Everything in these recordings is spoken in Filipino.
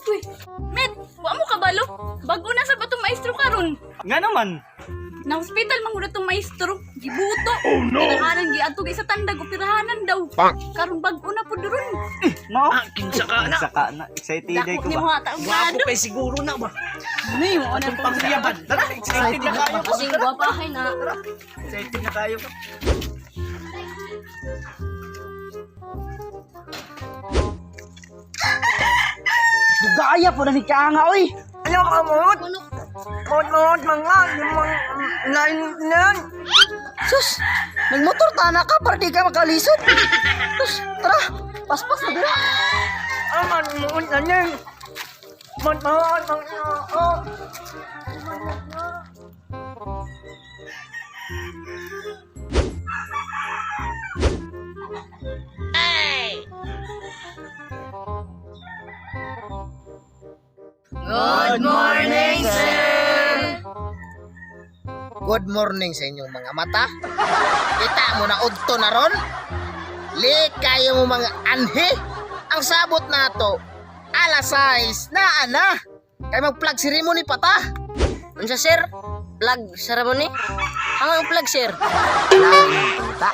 Uy, Met, wa mo kabalo? Bago na sa batong maestro karon. Nga naman. Na hospital man gud tong maestro. Gibuto. Oh no. Pirahanan giadto sa tandag operahanan daw. Karon bago na pud ron. No? Kinsa ka na. Kinsa ka na. Excited Dako ko ni ba? mo ata Gwapo kay siguro na ba? Ni mo na Pangriyaban. Tara, excited na kayo. Kasing gwapahay na. Excited na kayo. Gaya po na ni Kanga, oy! Ano ka mo? Mod mga nan. Sus! Nagmotor tana ka para di ka makalisod! Sus! Tara! Paspas na dira! Aman mo na nan. Mod mga Good morning, sir. Good morning sa inyong mga mata. Kita mo na udto na ron? Li kayo mo mga anhi. Ang sabot na to, alas 6 na ana. Kay mag-plug ceremony pa ta. Unsa sir? Plug ceremony? Ang plug sir? Ta.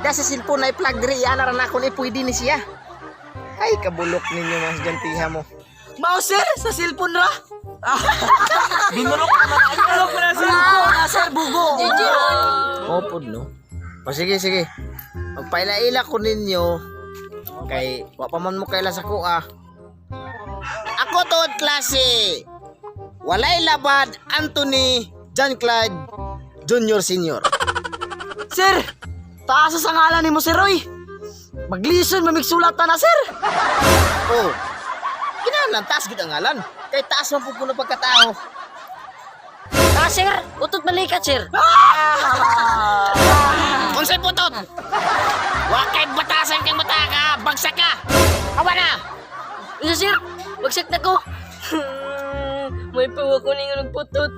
Da sa cellphone ay plug diri ana ra na ako ni pwede ni siya. Ay kabulok ninyo mas gantiha mo. Mao sir sa cellphone ra. Binulok na sir. Sir bugo. Jijiron. Opod no. O sige sige. Magpaila-ila ko ninyo kay wa pa man mo kaila sa kuha. Ako tod klase. Walay labad Anthony John Clyde Junior Senior. Sir, taas sa ngalan nimo Sir Roy. Maglison mamigsulat na sir. Oh. Kinahanglan taas gid ang ngalan. Kay taas man pud kuno pagkatao. Sir, utot balikat sir. Unsay putot? Wa kay batasan kang bata ka, bagsak ka. Awa na. Isa sir, bagsak na ko. May pawa ko ning nagputot.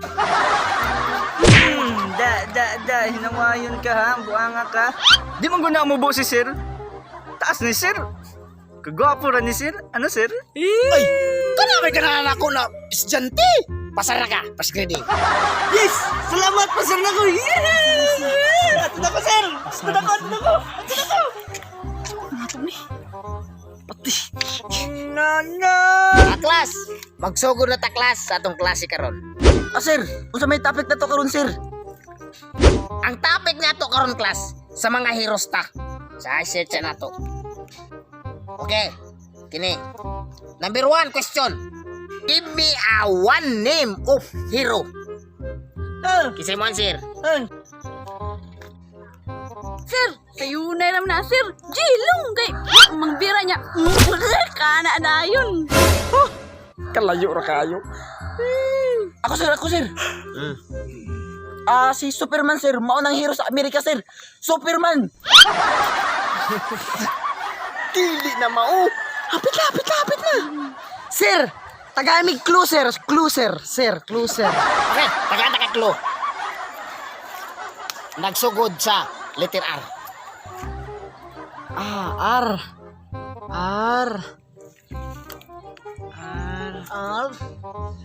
Hinawayon ka ha, buanga ka. Di man guna mo si sir. Taas ni sir. Kagwapo ra ni sir. Ano sir? Ay, kana may kananan ako na estudyante. Pasara ka, pas grading. Yes! Salamat pa sir na ko. Yes! Ato na ko sir! Ato na ko! Klas, magsugod na ta klas sa atong klase karon. Sir, unsa may topic na to karon sir? Ang topic nato karon klas sa mga heroes ta. Sa search na to. Okay. Kini. Number 1 question. Give me a one name of hero. Kisay mo sir. Sir, kayo na naman na, sir. Jilong kay mangbira niya. Kana na yun. Kalayo ra kayo. Ako sir. Si Superman sir, maunang hero sa Amerika sir. Superman. Dili na mao. Hapit na. Sir, tagamig clue sir. Sir. Okay, tagaan ka clue. Nagsugod sa letter R. R.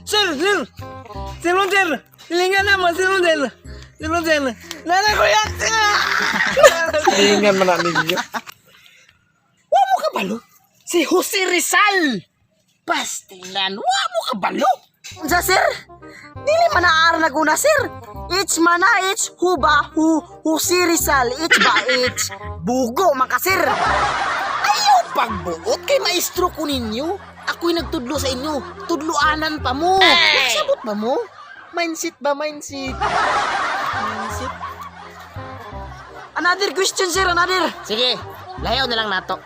Sir! Sir Rodel! Hilingan naman, Sir Rodel! Nanay ko yan! Hilingan man na ninyo. Wa mo kabalo? Si Jose Rizal! Pastilan, wa mo kabalo? Unsa sir? Dili man na na guna sir. It's huba Jose Rizal. It's ba bugo man ka sir. Ayaw pagbuot kay maestro ko ninyo. Ako'y nagtudlo sa inyo. Tudloanan pa mo. Nagsabot ba mo? Mindset. Another question sir, Sige, layaw na lang nato.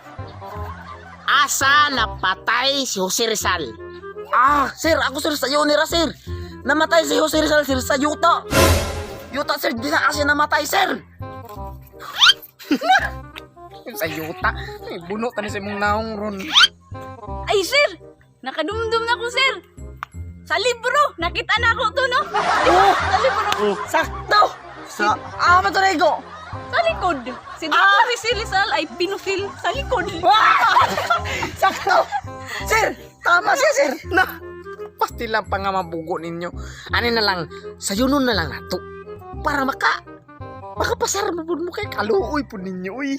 Asa napatay si Jose Rizal? Sir, ako sir sa Yonera sir. Namatay si Jose Rizal sir sa Yuta. Yuta sir, di na kasi namatay sir. Sa Yuta, buno tani sa mong naong ron. Ay, sir. Nakadumdum na ko, sir. Sa libro. Nakita na ako to, no? Sa libro. Sakto. Maturego. Sa likod. Si Dr. Rizal Rizal ay pinufil sa likod. Sakto! Sir! Tama siya, sir! Na! Pasti lang pa nga mabugo ninyo. Ano na lang, sayunon na lang nato. Para makapasar mo po mo kay kaluoy po ninyo, uy.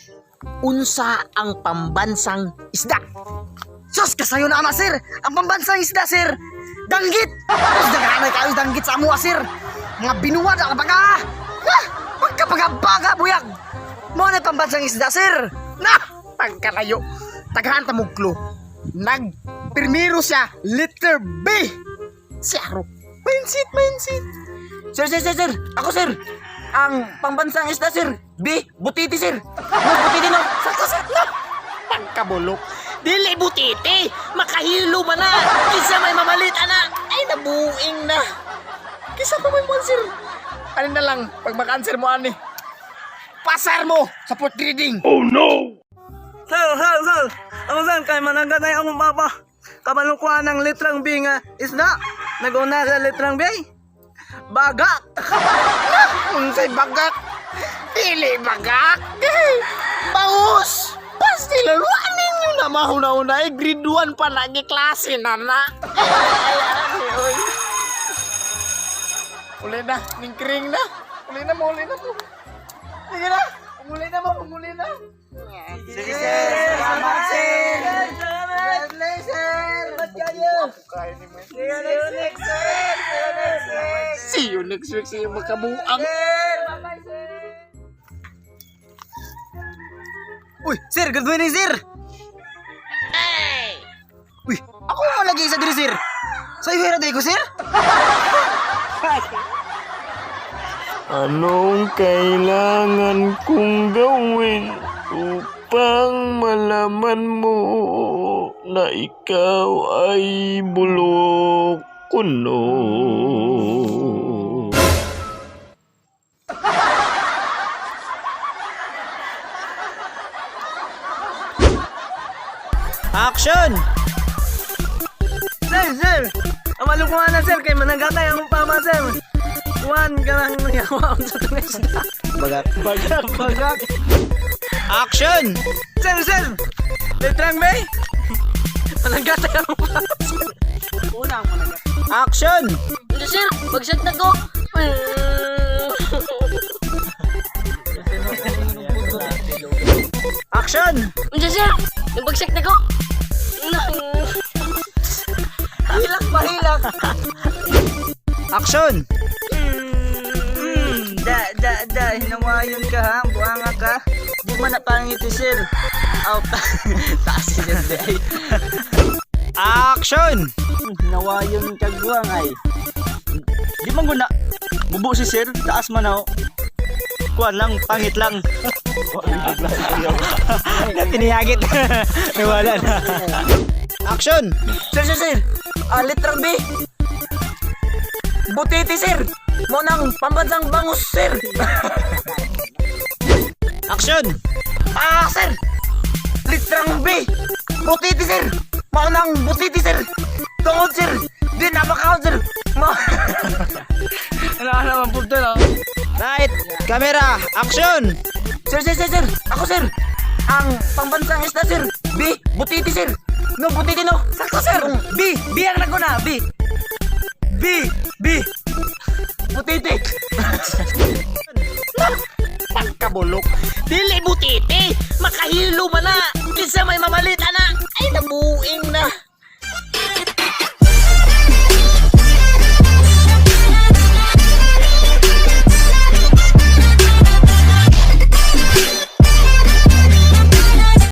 Unsa ang pambansang isda? Sus, kasayo na ama, sir! Ang pambansang isda, sir! Danggit! Sus, naghanay kayo danggit sa amuha, sir! Mga binuwad ang baga! Na! Pagkabaga, buyag! Mo na pambansang isda, sir! Na! Pagkalayo, tagahan ta mo clue. Nagpirmiro siya, letter B. Si Aro. Mindset. Sir! Ako, sir! Ang pambansang isda, sir! B, butiti, sir! No, butiti, no! Sakto, sir. Na! Pagkabulok. Dili butiti, makahilo man na. Kisa may mamalit, ana. Ay, nabuing na. Kisa pa may monster. Ano na lang, pag mag-answer mo, ani. Pasar mo sa port reading. Sir! Ako, sir, kay managatay akong papa. Kabalukuhan ng litrang B nga isda. Nag-una sa litrang B. Bagak! Unsay bagak? Dili bagak. Baus. Pasti lang, wanin nyo na mahuna-una. Grade 1 pa lagi klase na na. Uli na, ningkring na. Uli na mo. Sige na, umuli na. Sige, sir! Salamat, sir! Congratulations! Salamat kayo! See you next week, See you magkabuang. Bye-bye, sir! Uy, sir! Good morning, sir! Uy, ako mo lagi sa diri, sir! Sa ihira day ko, sir? Anong kailangan kong gawin upang malaman mo na ikaw ay bulok kuno? Action! Sir! Ang malukuhan na, sir, kay managatay ang pama, sir. Juan ka lang nangyawaan sa tunis na. Bagak. Action! Sir! Litrang bay! Managatay ang pama, sir. Unang managatay. Action! Hindi, sir. Bagsak na ko. Action! Hindi, sir. Bagsak na ko. Hilak! Action! Hinawayon ka ha, buanga ka. Di mo na pangiti, sir. Out. Taas siya, day. Action! Hinawayon ka, buangay. Di mo guna. Bubo si sir, taas man ako. Kuan lang, pangit lang. Tinihagit. Wala na. Action! Sir! Litrang B. Butiti, sir. Mo nang pambansang bangus, sir. Action! Sir. Litrang B. Butiti, sir. Mo nang butiti, sir. Tungod, sir. Di napakaon, sir. Ano naman po ito, no? Right. Camera. Action! Sir. Ako, sir. Ang pambansang isda, sir. B. Butiti, sir. No, butiti, no. Sakto, sir. B ang naguna. B. Butiti. Pagkabulok. Dili butiti, makahilo man na. Kisa may mamalit, ana. Ay,